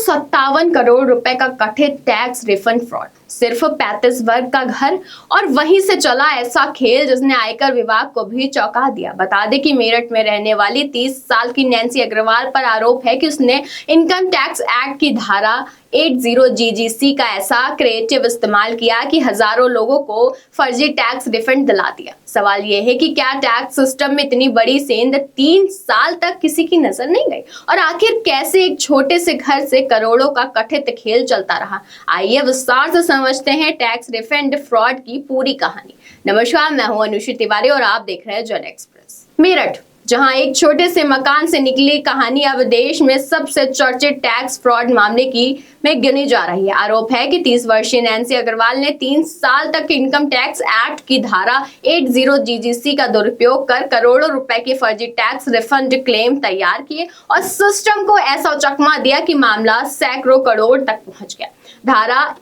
357 करोड़ रुपए का कथित टैक्स रिफंड फ्रॉड, सिर्फ 35 वर्ग का घर और वहीं से चला ऐसा खेल जिसने आयकर विभाग को भी चौंका दिया। बता दें कि मेरठ में रहने वाली 30 साल की नैन्सी अग्रवाल पर आरोप है कि उसने इनकम टैक्स एक्ट की धारा 80 GGC का ऐसा क्रिएटिव इस्तेमाल किया कि हजारों लोगों को फर्जी टैक्स रिफंड दिला दिया। सवाल यह है कि क्या टैक्स सिस्टम में इतनी बड़ी सेंध 3 साल तक किसी की नजर नहीं गई, और आखिर कैसे एक छोटे से घर से करोड़ों का कथित खेल चलता रहा। आइए विस्तार से समझते हैं टैक्स रिफंड फ्रॉड की पूरी कहानी। नमस्कार, मैं हूं अनुषी तिवारी और आप देख रहे हैं जन एक्सप्रेस। मेरठ, जहां एक छोटे से मकान से निकली कहानी अब देश में सबसे चर्चित टैक्स फ्रॉड मामले की में गिनी जा रही है। आरोप है कि 30 वर्षीय नैन्सी अग्रवाल ने 3 साल तक इनकम टैक्स एक्ट की धारा 80 GGC का दुरुपयोग कर करोड़ों रुपए के फर्जी टैक्स रिफंड क्लेम तैयार किए और सिस्टम को ऐसा चकमा दिया कि मामला सैकड़ों करोड़ तक पहुंच गया। धारा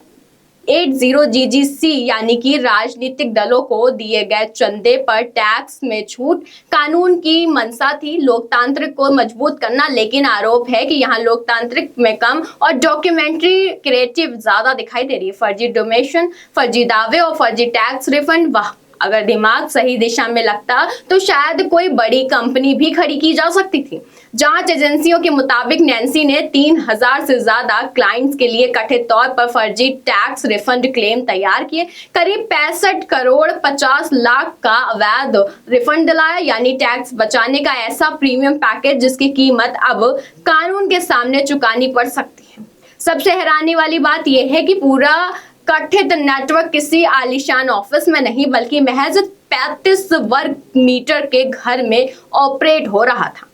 80 GGC यानी कि राजनीतिक दलों को दिए गए चंदे पर टैक्स में छूट कानून की मंशा थी, लोकतांत्रिक को मजबूत करना। लेकिन आरोप है कि यहाँ लोकतांत्रिक में कम और डॉक्यूमेंट्री क्रिएटिव ज्यादा दिखाई दे रही है। फर्जी डोमेशन, फर्जी दावे और फर्जी टैक्स रिफंड। वाह, अगर दिमाग सही दिशा में लगता तो शायद कोई बड़ी कंपनी भी खड़ी की जा सकती थी। जांच एजेंसियों के मुताबिक नैन्सी ने 3000 से ज्यादा क्लाइंट्स के लिए कथित तौर पर फर्जी टैक्स रिफंड क्लेम तैयार किए। करीब 65 करोड़ 50 लाख का अवैध रिफंड दिलाया, यानी टैक्स बचाने का ऐसा प्रीमियम पैकेज जिसकी कीमत अब कानून के सामने चुकानी पड़ सकती है। सबसे हैरानी वाली बात यह है कि पूरा कथित नेटवर्क किसी आलीशान ऑफिस में नहीं बल्कि महज 35 वर्ग मीटर के घर में ऑपरेट हो रहा था।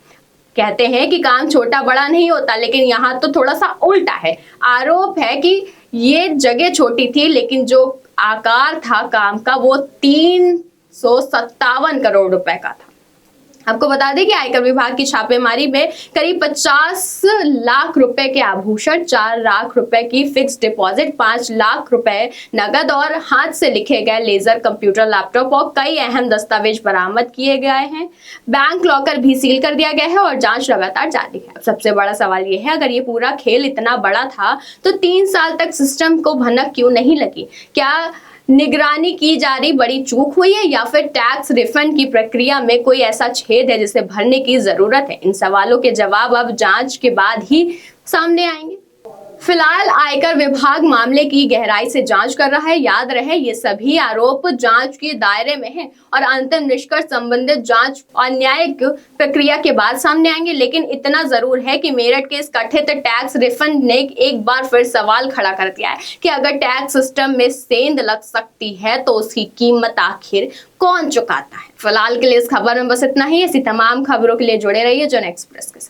कहते हैं कि काम छोटा बड़ा नहीं होता, लेकिन यहाँ तो थोड़ा सा उल्टा है। आरोप है कि ये जगह छोटी थी लेकिन जो आकार था काम का वो 357 करोड़ रुपए का था। आपको बता दें कि आयकर विभाग की छापेमारी में करीब 50 लाख रुपए के आभूषण, 4 लाख रुपए की फिक्स डिपॉजिट, 5 लाख रुपए नगद और हाथ से लिखे गए लेजर कंप्यूटर, लैपटॉप और कई अहम दस्तावेज बरामद किए गए हैं। बैंक लॉकर भी सील कर दिया गया है और जांच लगातार जारी है। अब सबसे बड़ा सवाल यह है, अगर ये पूरा खेल इतना बड़ा था तो 3 साल तक सिस्टम को भनक क्यों नहीं लगी? क्या निगरानी की जा रही बड़ी चूक हुई है, या फिर टैक्स रिफंड की प्रक्रिया में कोई ऐसा छेद है जिसे भरने की जरूरत है? इन सवालों के जवाब अब जांच के बाद ही सामने आएंगे। फिलहाल आयकर विभाग मामले की गहराई से जांच कर रहा है। याद रहे, ये सभी आरोप जांच के दायरे में हैं और अंतिम निष्कर्ष संबंधित जांच और न्यायिक प्रक्रिया के बाद सामने आएंगे। लेकिन इतना जरूर है कि मेरठ के इस कथित टैक्स रिफंड ने एक बार फिर सवाल खड़ा कर दिया है कि अगर टैक्स सिस्टम में सेंध लग सकती है तो उसकी कीमत आखिर कौन चुकाता है। फिलहाल के लिए इस खबर में बस इतना ही। ऐसी तमाम खबरों के लिए जुड़े रहिए जन एक्सप्रेस के साथ।